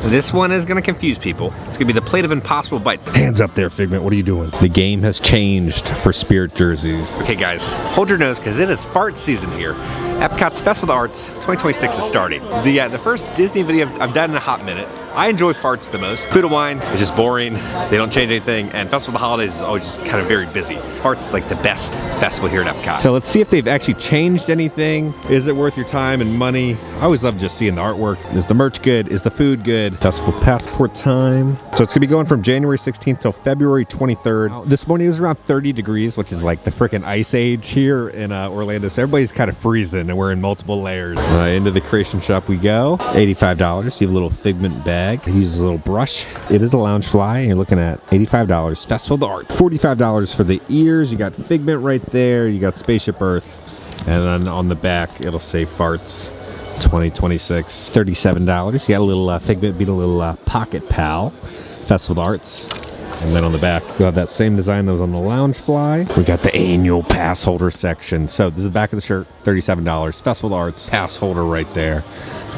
This one is gonna confuse people. It's gonna be the Plate of Impossible Bites. Hands up there, Figment, what are you doing? The game has changed for spirit jerseys. Okay guys, hold your nose because it is fart season here. Epcot's Festival of the Arts 2026 is starting. The first Disney video I've done in a hot minute. I enjoy farts the most. Food and Wine is just boring. They don't change anything. And Festival of the Holidays is always just kind of very busy. Farts is like the best festival here at Epcot. So let's see if they've actually changed anything. Is it worth your time and money? I always love just seeing the artwork. Is the merch good? Is the food good? Festival passport time. So it's gonna be going from January 16th till February 23rd. This morning it was around 30 degrees, which is like the freaking ice age here in Orlando. So everybody's kind of freezing and we're in multiple layers. Into the creation shop we go. $85. You have a little Figment bag. It uses a little brush. It is a lounge fly and you're looking at $85. Festival of the Arts. $45 for the ears. You got Figment right there. You got Spaceship Earth. And then on the back it'll say Farts 2026. $37. You got a little Figment beat a little Pocket Pal. Festival of the Arts. And then on the back, you have that same design that was on the lounge fly. We got the annual pass holder section. So this is the back of the shirt, $37. Festival of the Arts, pass holder right there.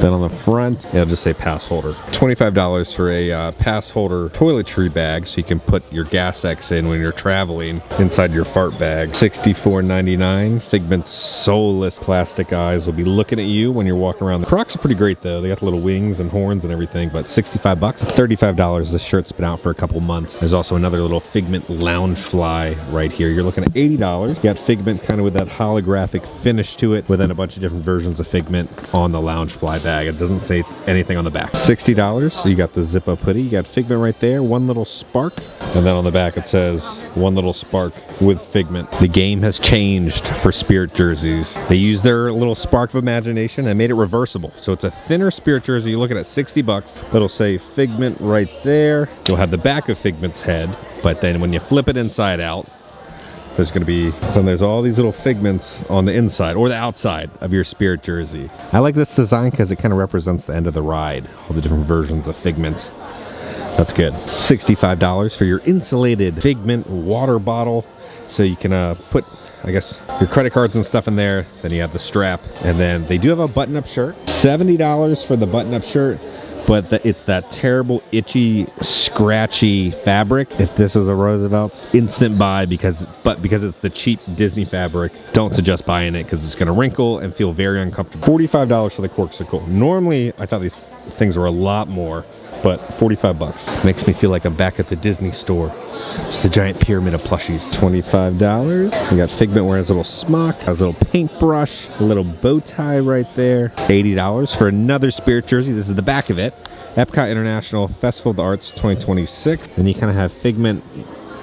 Then on the front, it'll just say pass holder. $25 for a pass holder toiletry bag so you can put your gas X in when you're traveling inside your fart bag. $64.99. Figment's soulless plastic eyes will be looking at you when you're walking around. The Crocs are pretty great though. They got the little wings and horns and everything, but 65 bucks. $35. This shirt's been out for a couple months. There's also another little Figment lounge fly right here. You're looking at $80. You got Figment kind of with that holographic finish to it, with then a bunch of different versions of Figment on the lounge fly bag. It doesn't say anything on the back. $60. So you got the Zippo hoodie. You got Figment right there. One little spark. And then on the back it says one little spark with Figment. The game has changed for spirit jerseys. They used their little spark of imagination and made it reversible. So it's a thinner spirit jersey. You're looking at 60 bucks. It'll say Figment right there. You'll have the back of Figment's head. But then when you flip it inside out, there's going to be, then there's all these little Figments on the inside or the outside of your spirit jersey. I like this design because it kind of represents the end of the ride. All the different versions of Figment. That's good. $65 for your insulated Figment water bottle. So you can put, I guess, your credit cards and stuff in there. Then you have the strap. And then they do have a button-up shirt. $70 for the button-up shirt. But it's that terrible, itchy, scratchy fabric. If this was a Roosevelt's, instant buy because it's the cheap Disney fabric. Don't suggest buying it because it's going to wrinkle and feel very uncomfortable. $45 for the corksicle. Normally, I thought these things were a lot more, but 45 bucks. Makes me feel like I'm back at the Disney store. Just the giant pyramid of plushies. $25. We got Figment wearing his little smock, has a little paintbrush, a little bow tie right there. $80 for another spirit jersey. This is the back of it. Epcot International Festival of the Arts 2026. And you kind of have Figment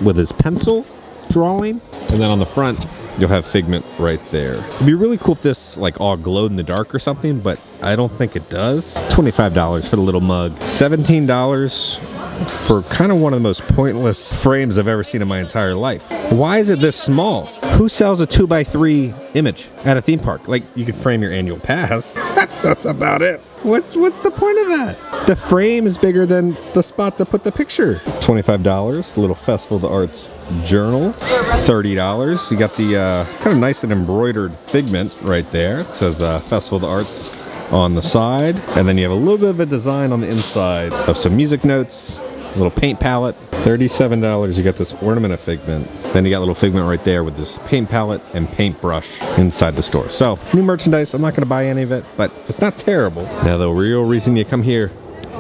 with his pencil drawing. And then on the front, you'll have Figment right there. It'd be really cool if this like all glowed in the dark or something, but I don't think it does. $25 for the little mug. $17 for kind of one of the most pointless frames I've ever seen in my entire life. Why is it this small? Who sells a 2x3 image at a theme park? Like, you could frame your annual pass. That's about it. What's the point of that? The frame is bigger than the spot to put the picture. $25, little Festival of the Arts journal. $30. You got the kind of nice and embroidered Figment right there. It says Festival of the Arts on the side. And then you have a little bit of a design on the inside of some music notes. A little paint palette. $37. You got this ornament of Figment. Then you got a little Figment right there with this paint palette and paintbrush inside the store. So, new merchandise. I'm not going to buy any of it, but it's not terrible. Now, the real reason you come here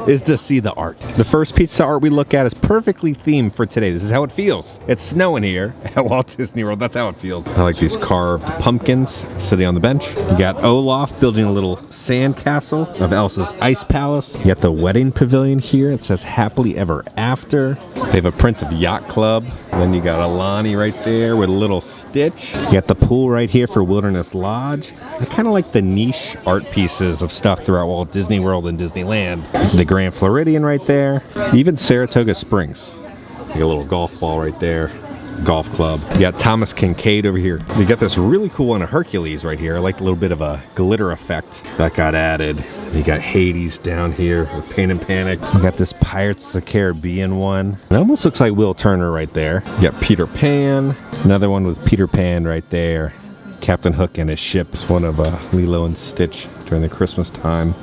is to see the art. The first piece of art we look at is perfectly themed for today. This is how it feels. It's snowing here at Walt Disney World. That's how it feels. I like these carved pumpkins sitting on the bench. You got Olaf building a little sand castle of Elsa's ice palace. You got the wedding pavilion here. It says happily ever after. They have a print of Yacht Club. And then you got Alani right there with a little Stitch. You got the pool right here for Wilderness Lodge. I kind of like the niche art pieces of stuff throughout Walt Disney World and Disneyland. The Grand Floridian right there. Even Saratoga Springs. You got a little golf ball right there. Golf club. You got Thomas Kincaid over here. You got this really cool one of Hercules right here. I like a little bit of a glitter effect that got added. You got Hades down here with Pain and Panic. You got this Pirates of the Caribbean one. It almost looks like Will Turner right there. You got Peter Pan. Another one with Peter Pan right there. Captain Hook and his ship. It's one of Lilo and Stitch during the Christmas time.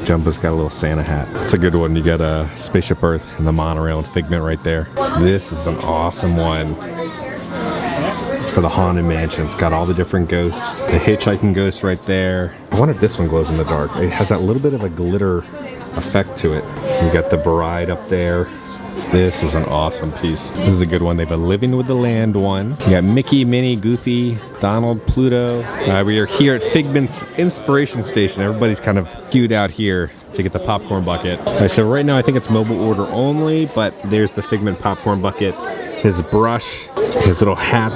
Jumbo's got a little Santa hat. It's a good one. You got a Spaceship Earth and the monorail and Figment right there. This is an awesome one for the Haunted Mansion. It's got all the different ghosts. The hitchhiking ghost right there. I wonder if this one glows in the dark. It has that little bit of a glitter effect to it. You got the bride up there. This is an awesome piece. This is a good one. They have a Living with the Land one. You got Mickey, Minnie, Goofy, Donald, Pluto. We are here at Figment's Inspiration Station. Everybody's kind of queued out here to get the popcorn bucket. Right, so right now I think it's mobile order only, but there's the Figment popcorn bucket, his brush, his little hat.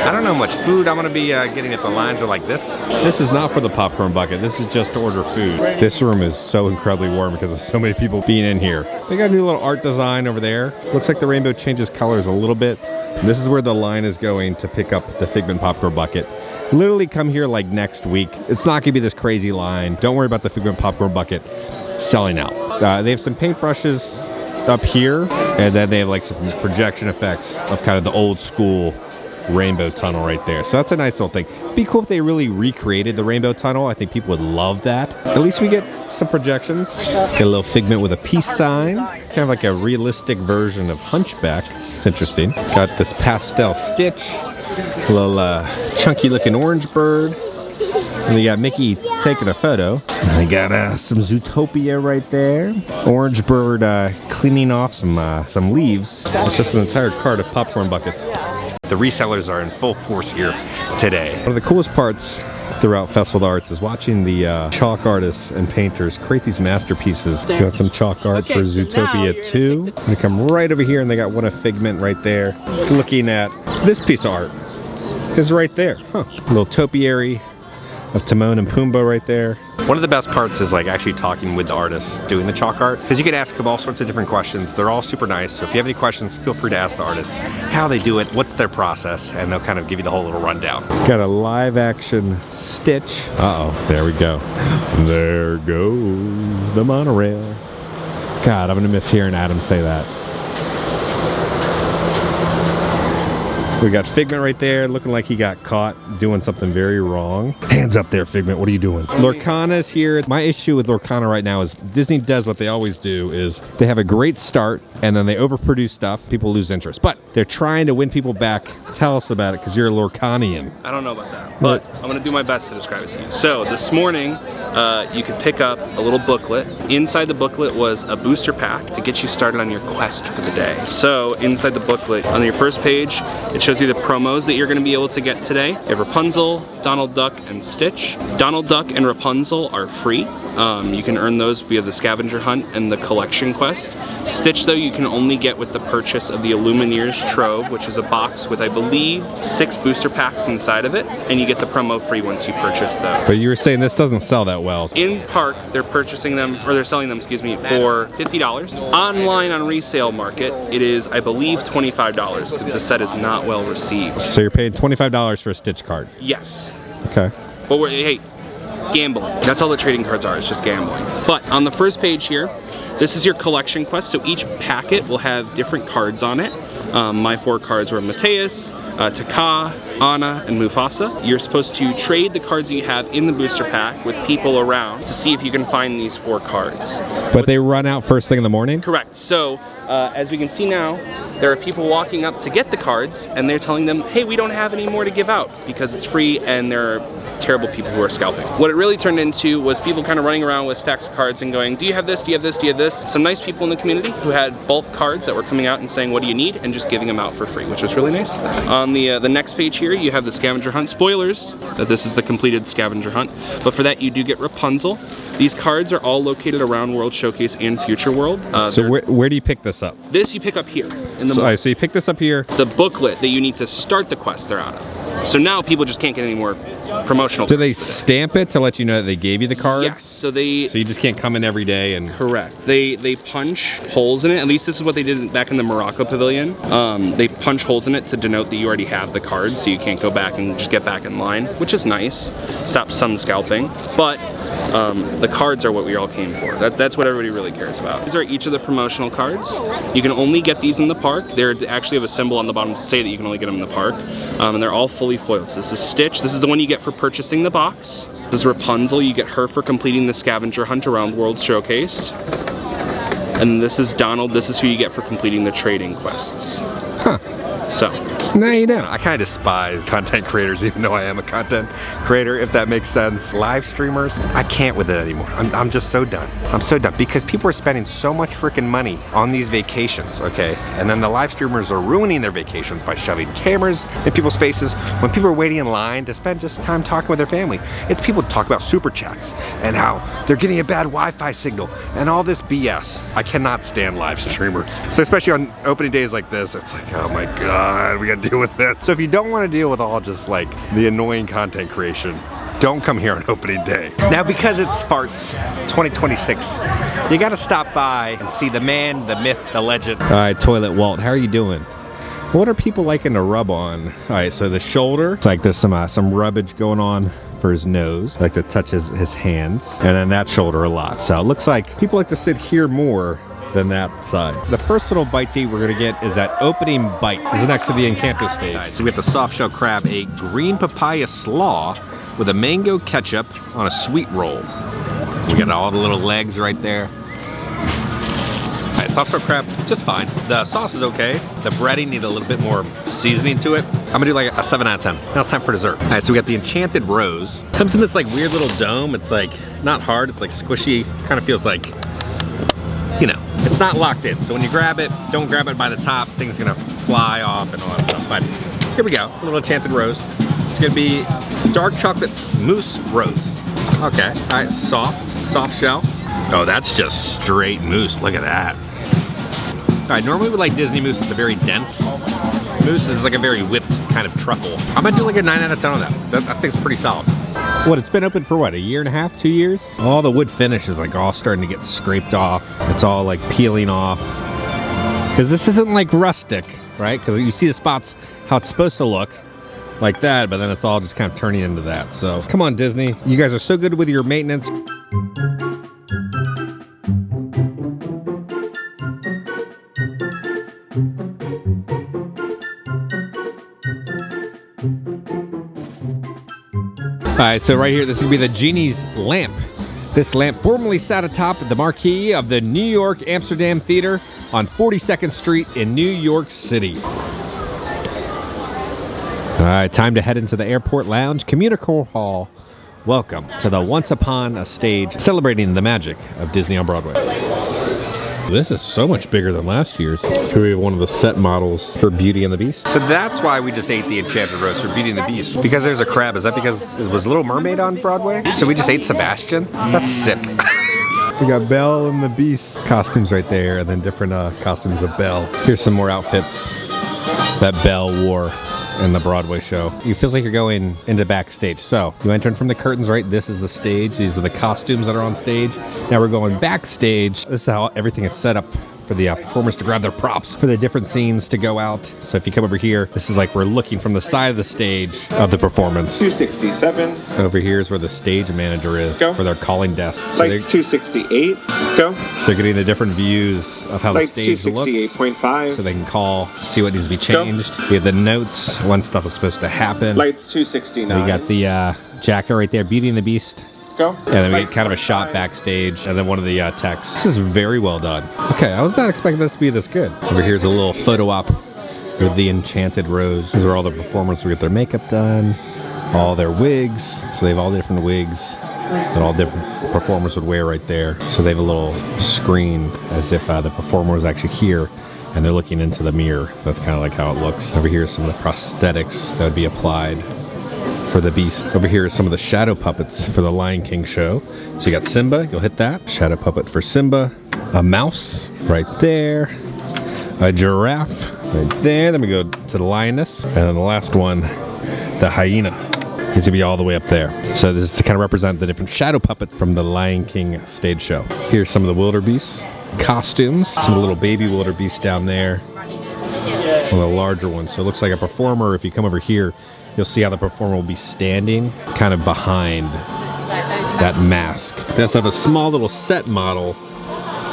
I don't know how much food I'm gonna be getting if the lines are like this. This is not for the popcorn bucket. This is just to order food. This room is so incredibly warm because of so many people being in here. They got a new little art design over there. Looks like the rainbow changes colors a little bit. This is where the line is going to pick up the Figment popcorn bucket. Literally come here like next week. It's not gonna be this crazy line. Don't worry about the Figment popcorn bucket selling out. They have some paintbrushes up here, and then they have like some projection effects of kind of the old school rainbow tunnel right there. So that's a nice little thing. It'd be cool if they really recreated the rainbow tunnel. I think people would love that. At least we get some projections. Get a little Figment with a peace sign. Kind of like a realistic version of Hunchback. It's interesting. Got this pastel Stitch. A little chunky looking orange bird. And we got Mickey taking a photo. And we got some Zootopia right there. Orange bird cleaning off some leaves. It's just an entire cart of popcorn buckets. The resellers are in full force here today. One of the coolest parts throughout Festival of the Arts is watching the chalk artists and painters create these masterpieces. Got some chalk art for Zootopia 2. They come right over here and they got one of Figment right there. Looking at this piece of art is right there. Huh. A little topiary of Timon and Pumbaa right there. One of the best parts is like actually talking with the artists doing the chalk art, because you can ask them all sorts of different questions. They're all super nice, so if you have any questions, feel free to ask the artists how they do it, what's their process, and they'll kind of give you the whole little rundown. Got a live action Stitch. Uh-oh, there we go. There goes the monorail. God, I'm gonna miss hearing Adam say that. We got Figment right there, looking like he got caught doing something very wrong. Hands up there, Figment, what are you doing? Lorcana's here. My issue with Lorcana right now is Disney does what they always do, is they have a great start and then they overproduce stuff, people lose interest. But they're trying to win people back. Tell us about it, because you're a Lorcanian. I don't know about that, but I'm gonna do my best to describe it to you. So this morning, you could pick up a little booklet. Inside the booklet was a booster pack to get you started on your quest for the day. So inside the booklet, on your first page, it shows you the promos that you're gonna be able to get today. You have Rapunzel, Donald Duck, and Stitch. Donald Duck and Rapunzel are free. You can earn those via the scavenger hunt and the collection quest. Stitch, though, you can only get with the purchase of the Illumineers Trove, which is a box with, I believe, 6 booster packs inside of it, and you get the promo free once you purchase those. But you were saying this doesn't sell that well. In park, they're purchasing them, or they're selling them, excuse me, for $50. Online on resale market, it is, I believe, $25, because the set is not well received. So you're paying $25 for a Stitch card? Yes. Okay. But hey, gambling. That's all the trading cards are, it's just gambling. But on the first page here, this is your collection quest, so each packet will have different cards on it. My 4 cards were Mateus, Taka, Anna, and Mufasa. You're supposed to trade the cards that you have in the booster pack with people around to see if you can find these 4 cards. But they run out first thing in the morning? Correct. So, as we can see now, there are people walking up to get the cards, and they're telling them, hey, we don't have any more to give out because it's free, and there are terrible people who are scalping. What it really turned into was people kind of running around with stacks of cards and going, do you have this, do you have this, do you have this? Some nice people in the community who had bulk cards that were coming out and saying, what do you need? And just giving them out for free, which was really nice. On the next page here, you have the scavenger hunt. Spoilers, that this is the completed scavenger hunt. But for that, you do get Rapunzel. These cards are all located around World Showcase and Future World. So where do you pick this up? This you pick up here. In the so you pick this up here. The booklet that you need to start the quest they're out of. So now people just can't get any more promotional. Do they stamp it to let you know that they gave you the cards? Yes. So you just can't come in every day and... Correct. They punch holes in it. At least this is what they did back in the Morocco Pavilion. They punch holes in it to denote that you already have the cards, so you can't go back and just get back in line, which is nice. Stops some scalping. But the cards are what we all came for. That's what everybody really cares about. These are each of the promotional cards. You can only get these in the park. They actually have a symbol on the bottom to say that you can only get them in the park. And they're all fully foiled. So this is Stitch. This is the one you get for purchasing the box. This is Rapunzel. You get her for completing the scavenger hunt around World Showcase. And this is Donald. This is who you get for completing the trading quests. Huh. So. No, you don't. I kind of despise content creators, even though I am a content creator, if that makes sense. Live streamers, I can't with it anymore. I'm just so done. I'm so done because people are spending so much freaking money on these vacations, okay? And then the live streamers are ruining their vacations by shoving cameras in people's faces when people are waiting in line to spend just time talking with their family. It's people talk about super chats and how they're getting a bad Wi-Fi signal and all this BS. I cannot stand live streamers. So especially on opening days like this, it's like, oh my God, we gotta deal with this. So if you don't want to deal with all just like the annoying content creation, don't come here on opening day. Now because it's Farts 2026, you gotta stop by and see the man, the myth, the legend. All right, Toilet Walt, how are you doing? What are people liking to rub on? All right, so the shoulder, it's like there's some rubbage going on for his nose. I like to touch his hands. And then that shoulder a lot. So it looks like people like to sit here more than that side. The first little bite to eat we're gonna get is that opening bite. This is next to the Encanto stage. All right, so we got the soft shell crab, a green papaya slaw with a mango ketchup on a sweet roll. You got all the little legs right there. All right, soft shell crab, just fine. The sauce is okay. The breading needs a little bit more seasoning to it. I'm gonna do like a 7 out of 10. Now it's time for dessert. All right, so we got the Enchanted Rose. Comes in this like weird little dome. It's like not hard, it's like squishy. Kind of feels like, you know, it's not locked in. So when you grab it, don't grab it by the top. Things gonna fly off and all that stuff. But here we go, a little Enchanted Rose. It's gonna be dark chocolate mousse rose. Okay, all right, soft shell. Oh, that's just straight mousse, look at that. All right, normally with like Disney mousse, it's a very dense mousse. This is like a very whipped kind of truffle. I'm gonna do like a 9 out of 10 on that. That thing's pretty solid. What, it's been open for what, a year and a half, 2 years? All the wood finish is like all starting to get scraped off. It's all like peeling off. Because this isn't like rustic, right? Because you see the spots, how it's supposed to look like that, but then it's all just kind of turning into that. So come on, Disney. You guys are so good with your maintenance. Alright, so right here, this is going to be the Genie's lamp. This lamp formerly sat atop the marquee of the New York Amsterdam Theater on 42nd Street in New York City. Alright, time to head into the Airport Lounge Communicore Hall. Welcome to the Once Upon a Stage, celebrating the magic of Disney on Broadway. This is so much bigger than last year's. Here we have one of the set models for Beauty and the Beast. So that's why we just ate the Enchanted Rose for Beauty and the Beast. Because there's a crab. Is that because it was Little Mermaid on Broadway? So we just ate Sebastian? That's sick. We got Belle and the Beast costumes right there, and then different costumes of Belle. Here's some more outfits that Belle wore in the Broadway show. It feels like you're going into backstage. So you enter in from the curtains, right? This is the stage. These are the costumes that are on stage. Now we're going backstage. This is how everything is set up for the performers to grab their props for the different scenes to go out. So if you come over here, this is like we're looking from the side of the stage of the performance. 267. Over here is where the stage manager is for their calling desk. So Lights 268. Go. They're getting the different views of how Lights the stage looks. 268.5. So they can call, see what needs to be changed. We have the notes when stuff is supposed to happen. Lights 269. We got the jacket right there, Beauty and the Beast. Go. And then we get kind of a shot backstage, and then one of the texts. This is very well done. Okay, I was not expecting this to be this good. Over here's a little photo op with the Enchanted Rose. These are all the performers who get their makeup done, all their wigs. So they have all different wigs that all different performers would wear right there. So they have a little screen as if the performer was actually here and they're looking into the mirror. That's kind of like how it looks. Over here is some of the prosthetics that would be applied for the Beast. Over here is some of the shadow puppets for the Lion King show. So you got Simba, you'll hit that. Shadow puppet for Simba. A mouse right there. A giraffe right there. Then we go to the lioness. And then the last one, the hyena. He's gonna be all the way up there. So this is to kind of represent the different shadow puppets from the Lion King stage show. Here's some of the wildebeest costumes. Some of the little baby wildebeest down there. One of the larger ones. So it looks like a performer. If you come over here, you'll see how the performer will be standing kind of behind that mask. They also have a small little set model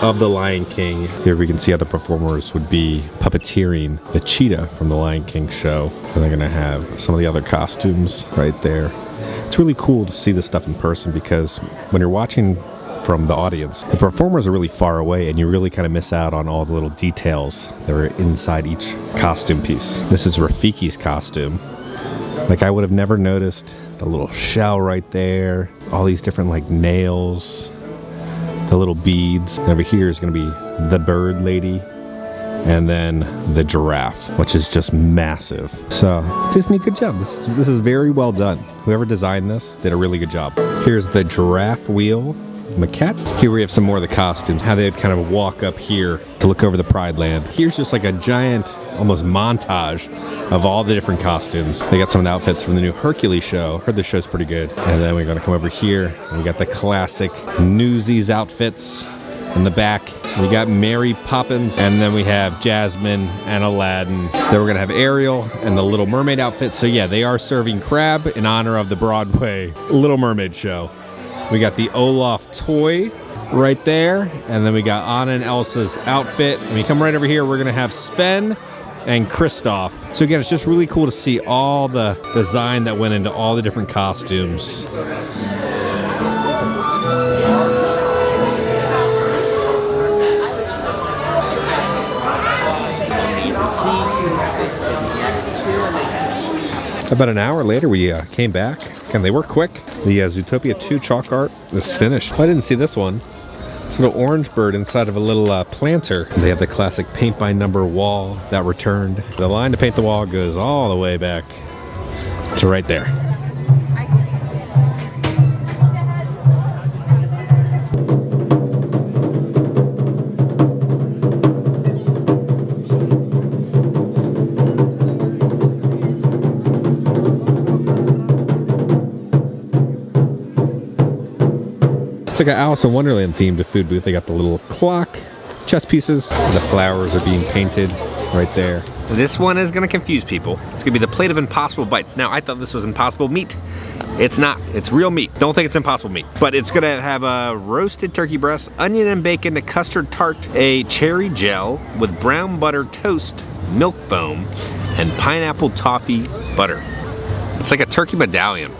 of the Lion King. Here we can see how the performers would be puppeteering the cheetah from the Lion King show. And they're gonna have some of the other costumes right there. It's really cool to see this stuff in person because when you're watching from the audience, the performers are really far away and you really kind of miss out on all the little details that are inside each costume piece. This is Rafiki's costume. Like, I would have never noticed the little shell right there, all these different like nails, the little beads. And over here is going to be the bird lady, and then the giraffe, which is just massive. So Disney, good job. This is very well done. Whoever designed this did a really good job. Here's the giraffe wheel maquette. Here we have some more of the costumes, how they'd kind of walk up here to look over the Pride Land. Here's just like a giant, almost montage of all the different costumes. They got some of the outfits from the new Hercules show. Heard the show's pretty good. And then we're gonna come over here and we got the classic Newsies outfits in the back. We got Mary Poppins, and then we have Jasmine and Aladdin. Then we're gonna have Ariel and the Little Mermaid outfit. So yeah, they are serving crab in honor of the Broadway Little Mermaid show. We got the Olaf toy right there, and then we got Anna and Elsa's outfit. When you come right over here, we're gonna have Sven and Kristoff. So again, it's just really cool to see all the design that went into all the different costumes. About an hour later, we came back, and they were quick. The Zootopia 2 chalk art is finished. I didn't see this one. It's a little orange bird inside of a little planter. They have the classic paint by number wall that returned. The line to paint the wall goes all the way back to right there. It's like an Alice in Wonderland themed food booth. They got the little clock, chess pieces. The flowers are being painted right there. This one is gonna confuse people. It's gonna be the plate of Impossible Bites. Now, I thought this was Impossible meat. It's not, it's real meat. Don't think it's Impossible meat. But it's gonna have a roasted turkey breast, onion and bacon, a custard tart, a cherry gel with brown butter toast, milk foam, and pineapple toffee butter. It's like a turkey medallion.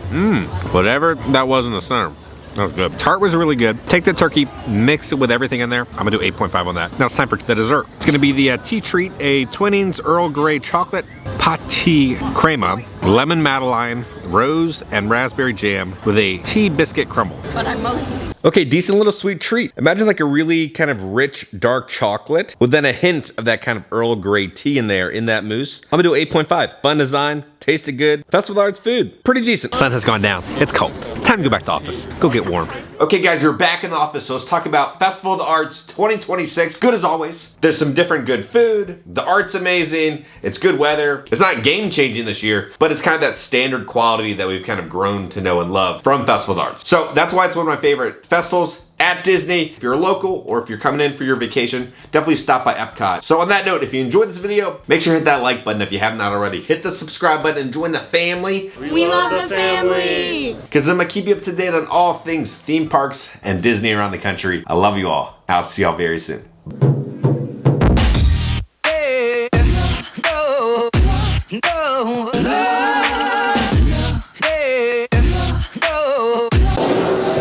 Whatever that was in the center. That was good. Tart was really good. Take the turkey, mix it with everything in there. I'm gonna do 8.5 on that. Now it's time for the dessert. It's gonna be the tea treat, a Twinings Earl Grey chocolate pâte crema, lemon Madeline, rose and raspberry jam with a tea biscuit crumble. But I'm mostly... Okay, decent little sweet treat. Imagine like a really kind of rich, dark chocolate with then a hint of that kind of Earl Grey tea in there, in that mousse. I'm gonna do 8.5. Fun design, tasted good. Festival Arts food, pretty decent. Sun has gone down, it's cold. Time to go back to the office. Go get warm. Okay guys, we're back in the office, so let's talk about Festival of the Arts 2026. Good as always. There's some different good food. The art's amazing. It's good weather. It's not game changing this year, but it's kind of that standard quality that we've kind of grown to know and love from Festival of the Arts. So that's why it's one of my favorite festivals at Disney. If you're local or if you're coming in for your vacation, definitely stop by Epcot. So on that note, if you enjoyed this video, make sure to hit that like button if you have not already. Hit the subscribe button and join the family. We love the family! Because I'm gonna keep you up to date on all things theme parks and Disney around the country. I love you all. I'll see y'all very soon.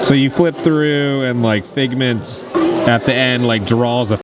So you flip through and like Figment at the end like draws a